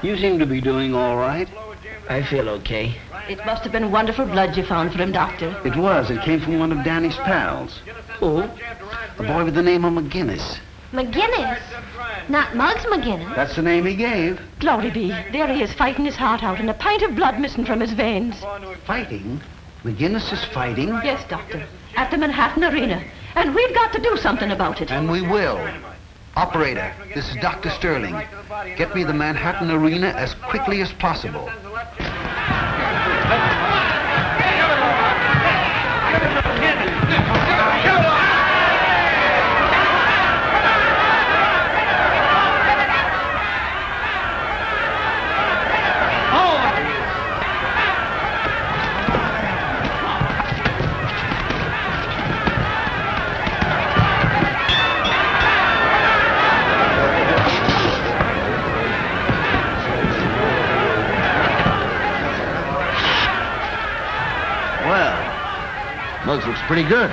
You seem to be doing all right. I feel okay. It must have been wonderful blood you found for him, Doctor. It was. It came from one of Danny's pals. Who? A boy with the name of McGinnis. McGinnis? Not Muggs McGinnis. That's the name he gave. Glory be. There he is, fighting his heart out and a pint of blood missing from his veins. Fighting? McGinnis is fighting? Yes, Doctor. At the Manhattan Arena. And we've got to do something about it. And we will. Operator, this is Dr. Sterling. Get me the Manhattan Arena as quickly as possible. Muggs looks pretty good.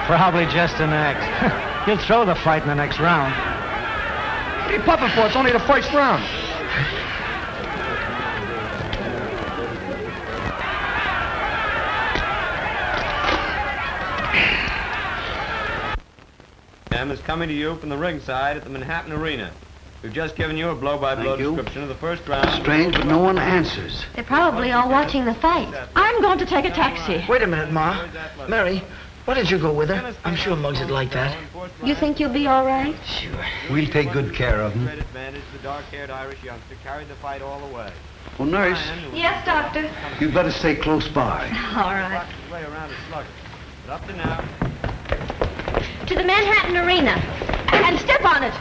Probably just an act. He'll throw the fight in the next round. What are you puffing for? It's only the first round. Sam is coming to you from the ringside at the Manhattan Arena. We've just given you a blow-by-blow description of the first round. Strange, but no one answers. They're probably all watching the fight. I'm going to take a taxi. Wait a minute, Ma. Mary, why don't you go with her? I'm sure Muggs would like that. You think you'll be all right? Sure. We'll take good care of him. Advantage, the dark-haired Irish youngster carried the fight all the way. Well, nurse, Yes, Doctor. you better stay close by. All right. His way around is sluggish. But up to now, To the Manhattan Arena. And step on it.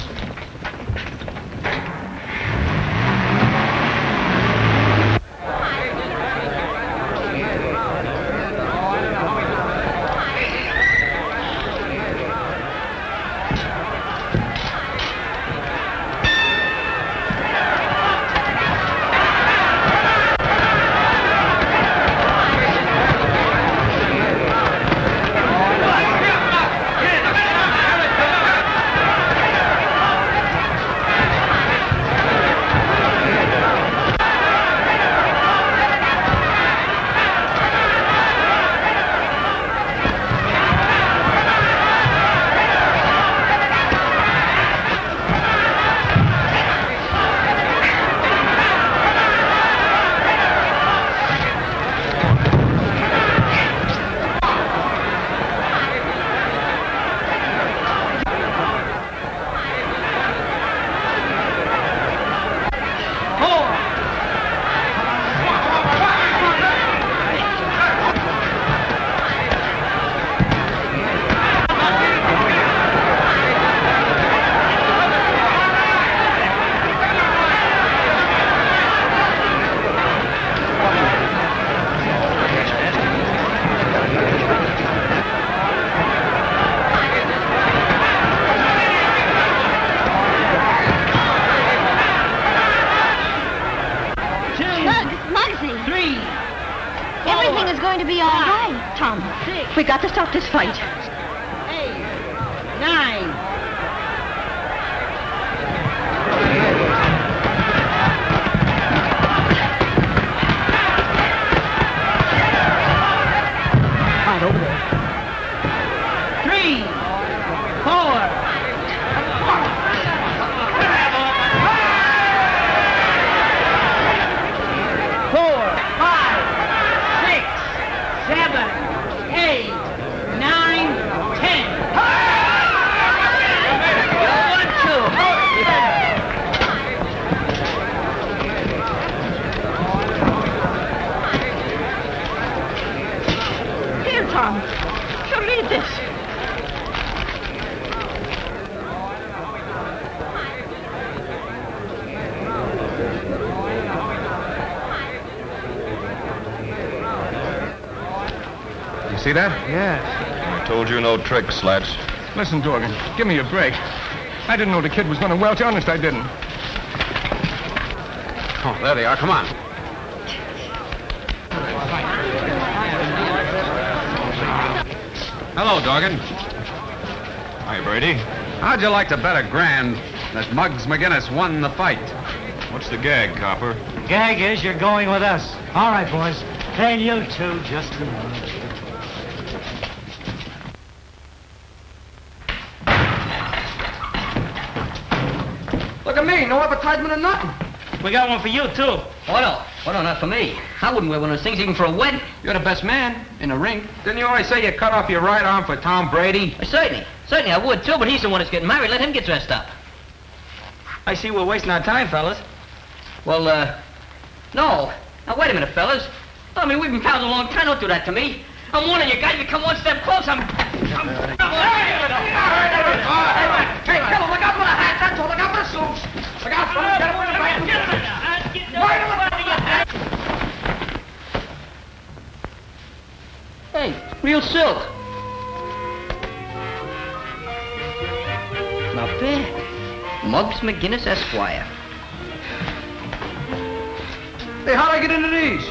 Everything is going to be all right. Tom, we got to stop this fight. 8, 9. Right over there. 3, 4. Tom, so read this. You see that? Yes. I told you no tricks, Slats. Listen, Dorgan, give me a break. I didn't know the kid was going to welch. Honest, I didn't. Oh, there they are. Come on. Hello, Dorgan. Hi, Brady. How'd you like to bet $1,000 that Muggs McGinnis won the fight? What's the gag, Copper? Gag is you're going with us. All right, boys. And you two, just a minute. Look at me, no advertisement or nothing. We got one for you, too. Oh, no, not for me. I wouldn't wear one of those things even for a wedding. You're the best man in the ring. Didn't you always say you cut off your right arm for Tom Brady? Certainly I would, too, but he's the one that's getting married. Let him get dressed up. I see we're wasting our time, fellas. Well, no. Now, wait a minute, fellas. I mean, we've been pals a long time. Don't do that to me. I'm warning you guys. If you come one step closer, Hey, fellas, look out for the hats. That's all. Look out for the suits. Look out for them. Get away from Hey, real silk. Not bad. Muggs McGinnis, Esquire. Hey, how'd I get into these?